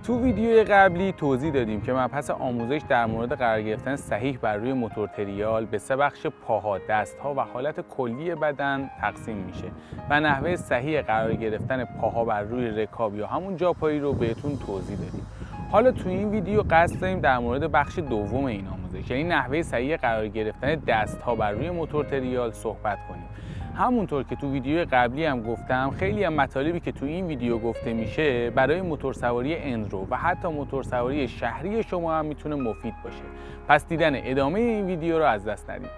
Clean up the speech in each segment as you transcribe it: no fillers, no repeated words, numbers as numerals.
تو ویدیوی قبلی توضیح دادیم که مبحث آموزش در مورد قرار گرفتن صحیح بر روی موتور تریال به سه بخش پاها، دستها و حالت کلی بدن تقسیم میشه و نحوه صحیح قرار گرفتن پاها بر روی رکاب یا همون جاپایی رو بهتون توضیح دادیم. حالا تو این ویدیو قصد داریم در مورد بخش دوم این آموزش، یعنی نحوه صحیح قرار گرفتن دستها بر روی موتور تریال صحبت کنیم. همونطور که تو ویدیو قبلی هم گفتم، خیلی از مطالبی که تو این ویدیو گفته میشه برای موتورسواری اندرو و حتی موتورسواری شهری شما هم میتونه مفید باشه. پس دیدن ادامه این ویدیو رو از دست ندید.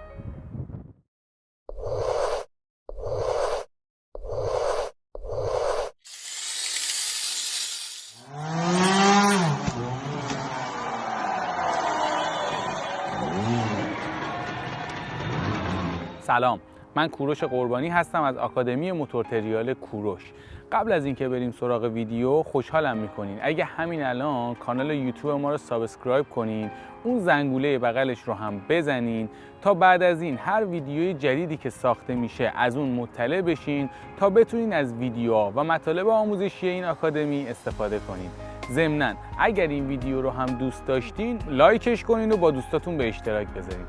سلام، من کوروش قربانی هستم از آکادمی موتور تریال کوروش. قبل از اینکه بریم سراغ ویدیو، خوشحالم میکنین اگه همین الان کانال یوتیوب ما رو سابسکرایب کنین، اون زنگوله بغلش رو هم بزنین تا بعد از این هر ویدیوی جدیدی که ساخته میشه از اون مطلع بشین تا بتونین از ویدیوها و مطالب آموزشی این آکادمی استفاده کنین. ضمناً اگر این ویدیو رو هم دوست داشتین لایکش کنین و با دوستاتون به اشتراک بذارین.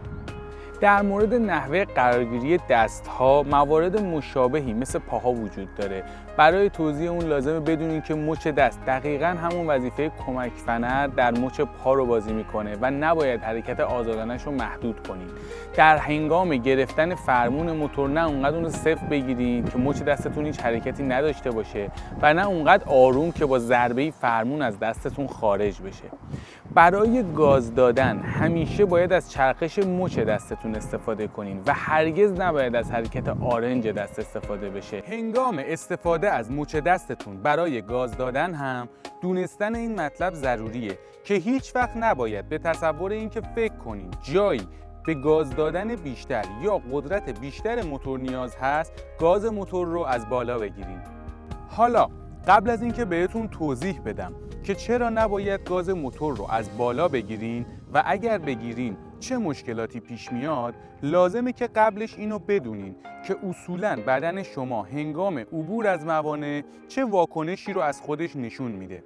در مورد نحوه قرارگیری دستها موارد مشابهی مثل پاها وجود داره. برای توضیح اون لازمه بدونین که مچ دست دقیقاً همون وظیفه کمک فنر در مچ پا رو بازی میکنه و نباید حرکت آزادانش رو محدود کنین. در هنگام گرفتن فرمون موتور نه اونقدر اون رو صفر بگیرین که مچ دستتون هیچ حرکتی نداشته باشه و نه اونقدر آروم که با ضربه فرمون از دستتون خارج بشه. برای گاز دادن همیشه باید از چرخش مچ دستتون استفاده کنین و هرگز نباید از حرکت آرنج دست استفاده بشه. هنگام استفاده از مچ دستتون برای گاز دادن هم دونستن این مطلب ضروریه که هیچ وقت نباید به تصور اینکه فکر کنین جایی به گاز دادن بیشتر یا قدرت بیشتر موتور نیاز هست گاز موتور رو از بالا بگیرین. حالا قبل از اینکه بهتون توضیح بدم که چرا نباید گاز موتور رو از بالا بگیرین و اگر بگیرین چه مشکلاتی پیش میاد، لازمه که قبلش اینو بدونین که اصولاً بدن شما هنگام عبور از موانع چه واکنشی رو از خودش نشون میده.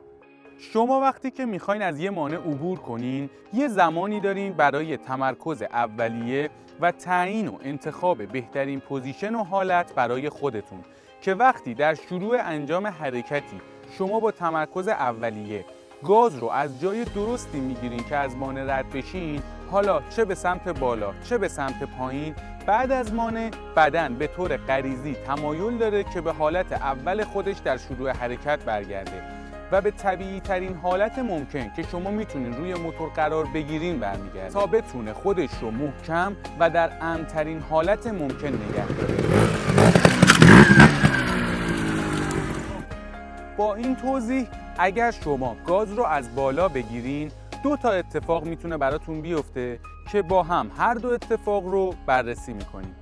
شما وقتی که میخواین از یه مانع عبور کنین، یه زمانی دارین برای تمرکز اولیه و تعیین و انتخاب بهترین پوزیشن و حالت برای خودتون که وقتی در شروع انجام حرکتی شما با تمرکز اولیه گاز رو از جای درستی میگیرین که از مانع رد بشین، حالا چه به سمت بالا چه به سمت پایین، بعد از مانع بدن به طور غریزی تمایل داره که به حالت اول خودش در شروع حرکت برگرده و به طبیعی ترین حالت ممکن که شما میتونین روی موتور قرار بگیرین برمیگرده تا بتونه خودش رو محکم و در امن‌ترین حالت ممکن نگه داره. با این توضیح اگر شما گاز رو از بالا بگیرین، دو تا اتفاق میتونه براتون بیفته که با هم هر دو اتفاق رو بررسی میکنیم.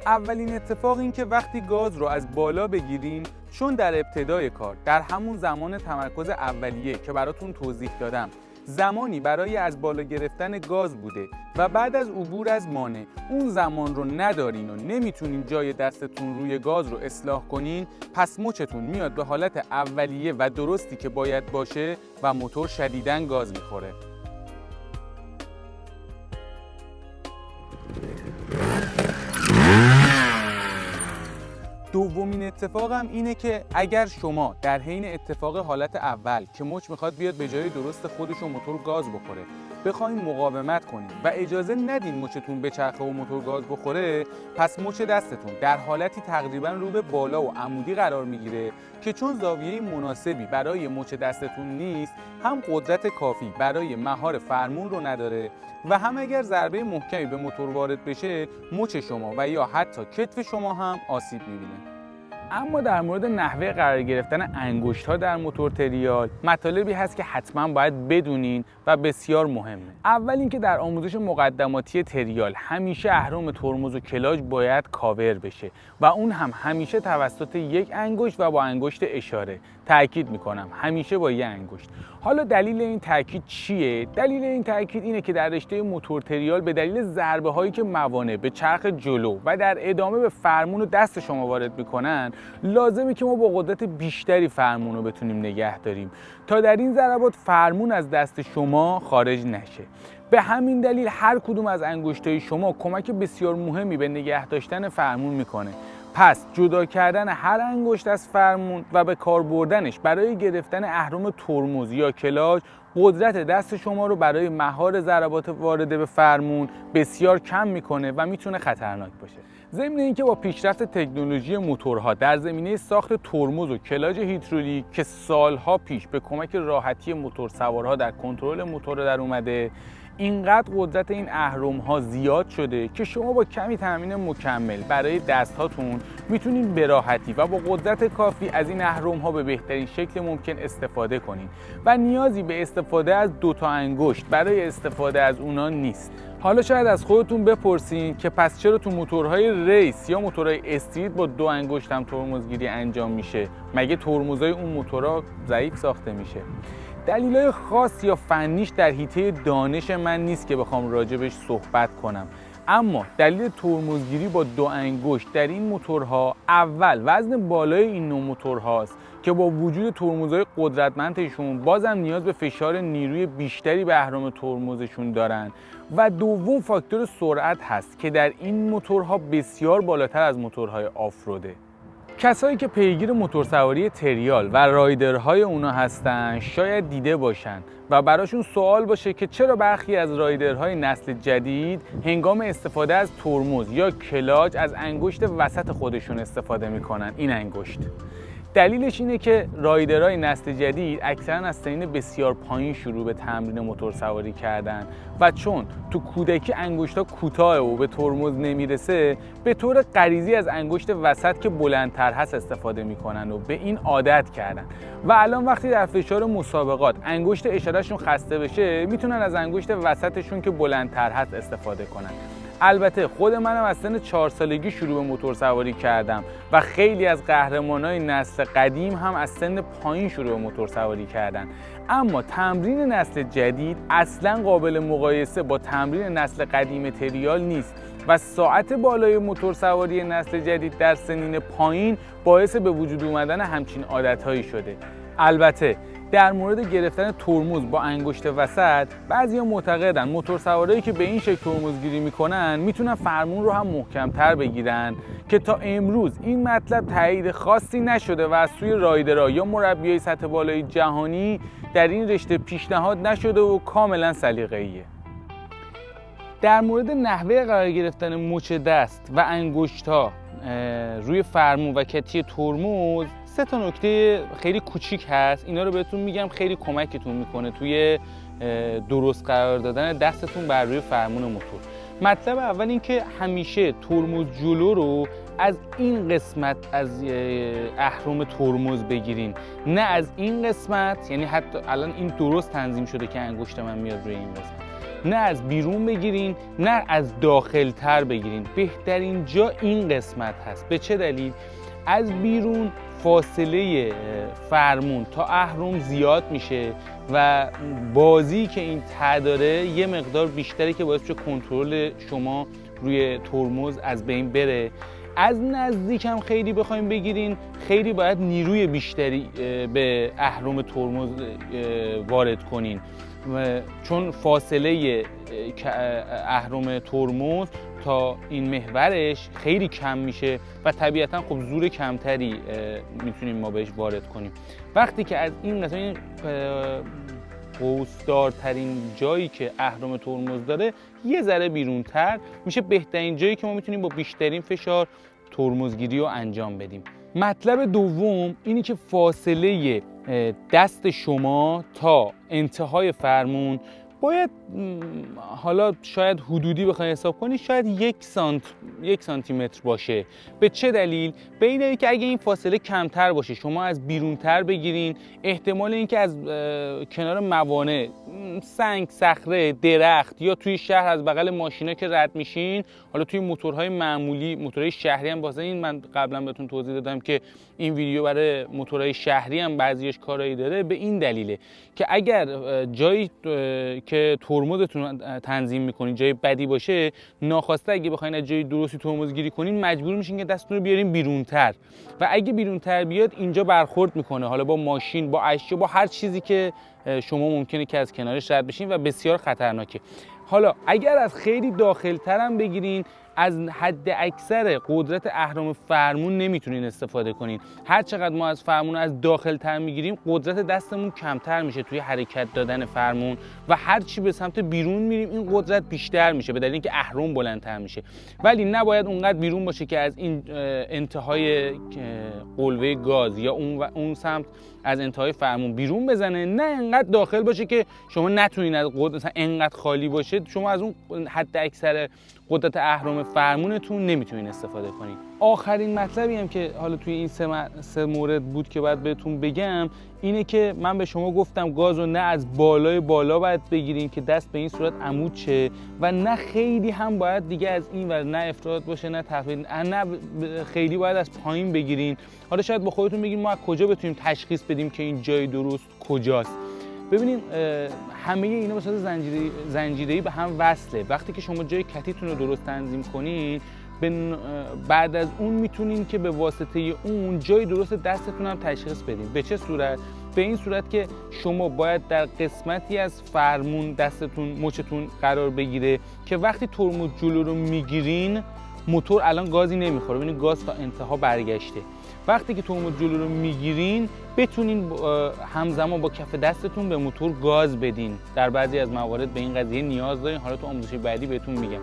اولین اتفاق این که وقتی گاز رو از بالا بگیرین، چون در ابتدای کار در همون زمان تمرکز اولیه که براتون توضیح دادم زمانی برای از بالا گرفتن گاز بوده و بعد از عبور از مانع اون زمان رو ندارین و نمیتونین جای دستتون روی گاز رو اصلاح کنین، پس مچتون میاد به حالت اولیه و درستی که باید باشه و موتور شدیداً گاز میخوره. دومین اتفاقم اینه که اگر شما در حین اتفاق حالت اول که مچ میخواد بیاد به جای درست خودش و موتور گاز بخوره بخواین مقاومت کنین و اجازه ندین مچتون بچرخه و موتور گاز بخوره، پس مچ دستتون در حالتی تقریبا رو به بالا و عمودی قرار میگیره که چون زاویه مناسبی برای مچ دستتون نیست، هم قدرت کافی برای مهار فرمون رو نداره و هم اگر ضربه محکمی به موتور وارد بشه مچ شما و یا حتی کتف شما هم آسیب میبینه. اما در مورد نحوه قرار گرفتن انگشت‌ها در موتور تریال مطالبی هست که حتما باید بدونین و بسیار مهمه. اول اینکه در آموزش مقدماتی تریال همیشه اهرم ترمز و کلاژ باید کاور بشه و اون هم همیشه توسط یک انگشت و با انگشت اشاره. تأکید میکنم همیشه با یک انگشت. حالا دلیل این تأکید چیه؟ دلیل این تأکید اینه که در رشته موتور تریال به دلیل ضربه هایی که موانع به چرخ جلو و در ادامه به فرمون و دست شما وارد میکنن، لازمه که ما با قدرت بیشتری فرمون رو بتونیم نگه داریم تا در این ضربات فرمون از دست شما خارج نشه. به همین دلیل هر کدوم از انگشتای شما کمک بسیار مهمی به نگه داشتن فرمون میکنه. پس جدا کردن هر انگشت از فرمون و به کار بردنش برای گرفتن اهرم ترمز یا کلاج قدرت دست شما رو برای مهار ضربات وارده به فرمون بسیار کم میکنه و میتونه خطرناک باشه. ضمن اینکه با پیشرفت تکنولوژی موتورها در زمینه ساخت ترمز و کلاج هیدرولیک که سالها پیش به کمک راحتی موتور سوارها در کنترل موتور در اومده، اینقدر قدرت این اهرم ها زیاد شده که شما با کمی تامین مکمل برای دست هاتون میتونید به راحتی و با قدرت کافی از این اهرم ها به بهترین شکل ممکن استفاده کنید و نیازی به استفاده از 2 تا انگشت برای استفاده از اونا نیست. حالا شاید از خودتون بپرسین که پس چرا تو موتورهای ریس یا موتورهای استریت با 2 انگشت هم ترمزگیری انجام میشه؟ مگه ترمزهای اون موتورها ضعیف ساخته میشه؟ دلایل خاص یا فنیش در حیطه دانش من نیست که بخوام راجبش صحبت کنم، اما دلیل ترمزگیری با 2 انگشت در این موتورها اول وزن بالای این نوع موتورهاست که با وجود ترمزهای قدرتمندشون بازم نیاز به فشار نیروی بیشتری به اهرم ترمزشون دارن و دوم فاکتور سرعت هست که در این موتورها بسیار بالاتر از موتورهای آفروده. کسایی که پیگیر موتورسواری تریال و رایدرهای اونا هستن شاید دیده باشن و براشون سوال باشه که چرا برخی از رایدرهای نسل جدید هنگام استفاده از ترمز یا کلاج از انگشت وسط خودشون استفاده میکنن. این انگشت دلیلش اینه که رایدرهای نسل جدید اکثرا از سن بسیار پایین شروع به تمرین موتورسواری کردن و چون تو کودکی انگشت‌ها کوتاه و به ترمز نمیرسه به طور غریزی از انگشت وسط که بلندتر هست استفاده میکنن و به این عادت کردن و الان وقتی در فشار مسابقات انگشت اشارهشون خسته بشه میتونن از انگشت وسطشون که بلندتر هست استفاده کنن. البته خود منم از سن 4 سالگی شروع به موتور سواری کردم و خیلی از قهرمانای نسل قدیم هم از سن پایین شروع به موتور سواری کردن، اما تمرین نسل جدید اصلا قابل مقایسه با تمرین نسل قدیم تریال نیست و ساعت بالای موتور سواری نسل جدید در سنین پایین باعث به وجود اومدن همچین عادتهایی شده. البته در مورد گرفتن ترمز با انگشت وسط بعضیا معتقدن موتورسوارایی که به این شکل ترمزگیری میکنن میتونن فرمون رو هم محکم‌تر بگیرن که تا امروز این مطلب تایید خاصی نشده و از سوی رایدرها یا مربیای سطح بالای جهانی در این رشته پیشنهاد نشده و کاملا سلیقه‌ایه. در مورد نحوه قرار گرفتن مچ دست و انگشت‌ها روی فرمون و کتی ترمز 3 تا نکته خیلی کوچیک هست. اینا رو بهتون میگم، خیلی کمکتون میکنه توی درست قرار دادن دستتون بر روی فرمون موتور. مطلب اول این که همیشه ترمز جلو رو از این قسمت از اهرم ترمز بگیرین، نه از این قسمت، یعنی حتی الان این درست تنظیم شده که انگشت من میاد روی این قسمت، نه از بیرون بگیرین نه از داخل تر بگیرین. بهترین جا این قسمت هست. به چه دلیل؟ از بیرون فاصله فرمون تا اهرم زیاد میشه و بازی که این ته داره یه مقدار بیشتری که باعث بشه کنترل شما روی ترمز از بین بره. از نزدیک هم خیلی بخوایم بگیرین خیلی باید نیروی بیشتری به اهرم ترمز وارد کنین چون فاصله اهرم ترمز تا این محورش خیلی کم میشه و طبیعتا خب زور کمتری میتونیم ما بهش وارد کنیم. وقتی که از این قسمت قوسدارترین جایی که اهرم ترمز داره یه ذره بیرونتر میشه بهترین جایی که ما میتونیم با بیشترین فشار ترمزگیری رو انجام بدیم. مطلب دوم اینی که فاصله دست شما تا انتهای فرمون باید حالا شاید حدودی بخواید حساب کنید شاید 1 سانتی متر باشه. به چه دلیل؟ به این دلیل که اگه این فاصله کمتر باشه شما از بیرونتر بگیرین احتمال اینکه از کنار موانع، سنگ، صخره، درخت یا توی شهر از بغل ماشینا که رد میشین، حالا توی موتورهای معمولی، موتورهای شهری هم واسه این من قبلا بهتون توضیح دادم که این ویدیو برای موتورهای شهری هم بعضیش کارایی داره به این دلیله که اگر جایی که ترمزتون تنظیم میکنین جای بدی باشه، ناخواسته اگه بخواین از جای درستی ترمز گیری کنین مجبور میشین که دستتون رو بیارین بیرونتر و اگه بیرونتر بیاد اینجا برخورد میکنه، حالا با ماشین، با اشیا، با هر چیزی که شما ممکنه که از کنارش رد بشین و بسیار خطرناکه. حالا اگر از خیلی داخل‌تر هم بگیرین، از حد اکثر قدرت اهرم فرمون نمیتونین استفاده کنین. هر چقدر ما از فرمون از داخل تر میگیریم قدرت دستمون کمتر میشه توی حرکت دادن فرمون و هر چی به سمت بیرون میریم این قدرت بیشتر میشه به دلیل اینکه اهرم بلندتر میشه. ولی نباید اونقدر بیرون باشه که از این انتهای قلوه گاز یا اون سمت از انتهای فرمون بیرون بزنه، نه انقدر داخل باشه که شما نتونین از قدرت مثلا انقدر خالی باشه شما از اون حد اکثر قدرت اهرم فرمونتون نمیتونین استفاده کنین. آخرین مطلبی هم که حالا توی این سه مورد بود که باید بهتون بگم اینه که من به شما گفتم گاز رو نه از بالای بالا باید بگیرین که دست به این صورت عمود شه و نه خیلی هم باید دیگه از این ور نه افراط باشه نه تفرید، نه خیلی باید از پایین بگیرین. حالا شاید با خودتون بگین ما از کجا بتونیم تشخیص بدیم که این جای درست کجاست؟ ببینید همه اینا به صورت زنجیره‌ای به هم وصله. وقتی که شما جای کتیتون رو درست تنظیم کنین بعد از اون میتونین که به واسطه اون جای درست دستتون هم تشخیص بدین. به چه صورت؟ به این صورت که شما باید در قسمتی از فرمون دستتون مچتون قرار بگیره که وقتی ترمز جلو رو میگیرین موتور الان گازی نمیخوره، ببینید گاز تا انتها برگشته. وقتی که ترمز جلو رو میگیرین بتونین همزمان با کف دستتون به موتور گاز بدین. در بعضی از موارد به این قضیه نیاز دارین، حالا تو آموزش بعدی بهتون میگم.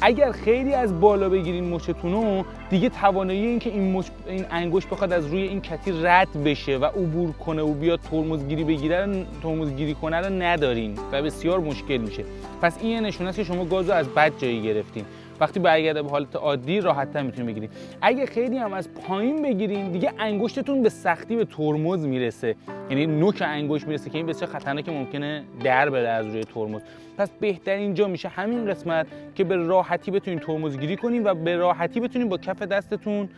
اگر خیلی از بالا بگیرین مچتونو دیگه توانایی این که این انگشت بخواد از روی این کتی رد بشه و عبور کنه و بیاد ترمزگیری کنه رو ندارین و بسیار مشکل میشه. پس این نشونه است که شما گاز رو از بد جایی گرفتین. وقتی برگرده به حالت عادی راحت‌تر میتونید بگیرید. اگه خیلی هم از پایین بگیرین دیگه انگشتتون به سختی به ترمز میرسه، یعنی نوک انگشت میرسه که این بسیار خطرناکه، ممکنه در بره از روی ترمز. پس بهترین جا میشه همین قسمت که به راحتی بتونین ترمزگیری کنین و به راحتی بتونین با کف دستتون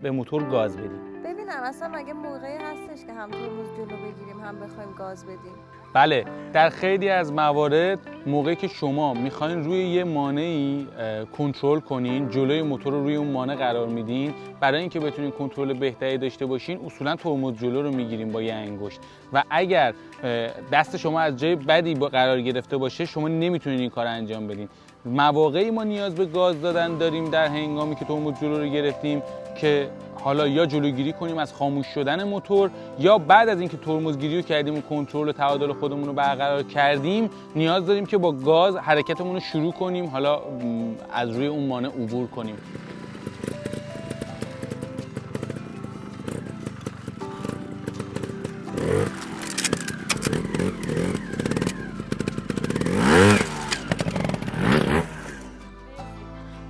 به موتور گاز بدین. ببینم اصلا مگه موقعی هستش که هم ترمز جلو بگیریم هم بخوایم گاز بدیم؟ بله، در خیلی از موارد موقعی که شما میخواین روی یه مانعی کنترل کنین، جلوی موتور رو روی اون مانع قرار میدین، برای اینکه بتونین کنترل بهتری داشته باشین اصولا ترمز جلو رو میگیرین با یه انگشت و اگر دست شما از جای بدی قرار گرفته باشه شما نمیتونین این کار انجام بدین. مواقعی ما نیاز به گاز دادن داریم در هنگامی که ترمز جلو رو گرفتیم که حالا یا جلوگیری کنیم از خاموش شدن موتور یا بعد از اینکه ترمزگیری رو کردیم و کنترل تعادل خودمون رو برقرار کردیم نیاز داریم که با گاز حرکتمون رو شروع کنیم، حالا از روی اون مانع عبور کنیم.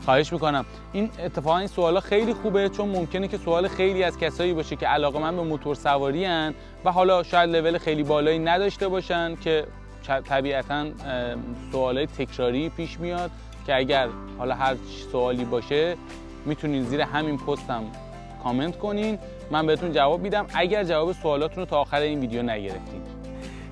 خواهش میکنم. این اتفاقا این سوالا خیلی خوبه چون ممکنه که سوال خیلی از کسایی باشه که علاقه‌مند به موتور سواری ان و حالا شاید لول خیلی بالایی نداشته باشن که طبیعتاً سوالای تکراری پیش میاد که اگر حالا هر سوالی باشه میتونین زیر همین پستم کامنت کنین، من بهتون جواب میدم اگر جواب سوالاتون رو تا آخر این ویدیو نگرفتین.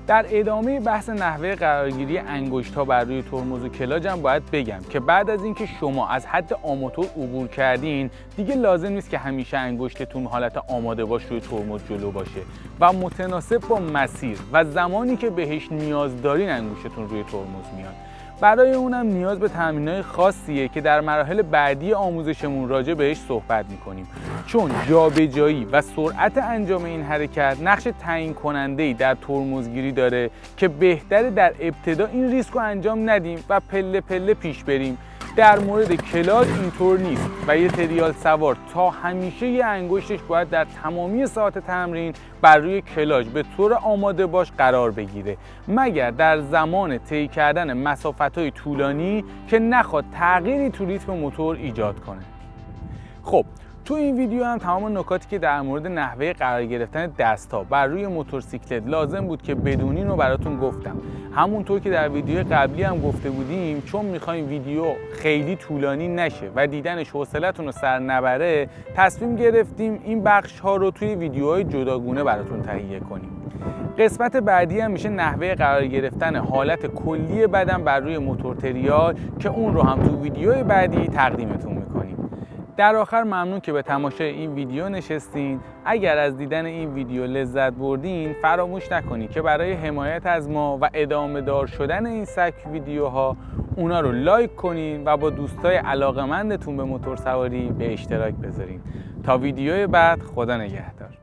در ادامه بحث نحوه قرارگیری انگشت‌ها بر روی ترمز و کلاج هم باید بگم که بعد از اینکه شما از حد آماتور عبور کردین دیگه لازم نیست که همیشه انگشتتون حالت آماده باش روی ترمز جلو باشه و متناسب با مسیر و زمانی که بهش نیاز دارین انگشتتون روی ترمز میاد. برای اونم نیاز به تمرینات خاصیه که در مراحل بعدی آموزشمون راجع بهش صحبت میکنیم، چون جابجایی و سرعت انجام این حرکت نقش تعیین کننده‌ای در ترمزگیری داره که بهتره در ابتدا این ریسک رو انجام ندیم و پله پله پیش بریم. در مورد کلاج اینطور نیست و یه تریال سوار تا همیشه یه انگشتش باید در تمامی ساعت تمرین بر روی کلاج به طور آماده باش قرار بگیره، مگر در زمان طی کردن مسافت‌های طولانی که نخواد تغییری تو ریتم موتور ایجاد کنه. خب تو این ویدیو هم تمام نکاتی که در مورد نحوه قرار گرفتن دست‌ها بر روی موتورسیکلت لازم بود که بدونین رو براتون گفتم. همونطور که در ویدیو قبلی هم گفته بودیم، چون می‌خوایم ویدیو خیلی طولانی نشه و دیدنش حوصله‌تون رو سر نبره، تصمیم گرفتیم این بخش‌ها رو توی ویدیوهای جداگونه براتون تهیه کنیم. قسمت بعدی هم میشه نحوه قرار گرفتن حالت کلی بدن بر روی موتور تریال که اون رو هم تو ویدیوهای بعدی تقدیمتون میکنیم. در آخر ممنون که به تماشای این ویدیو نشستین. اگر از دیدن این ویدیو لذت بردین فراموش نکنید که برای حمایت از ما و ادامه دار شدن این سبک ویدیوها اونا رو لایک کنین و با دوستای علاقه‌مندتون به موتور سواری به اشتراک بذارین. تا ویدیوی بعد، خدا نگهدار.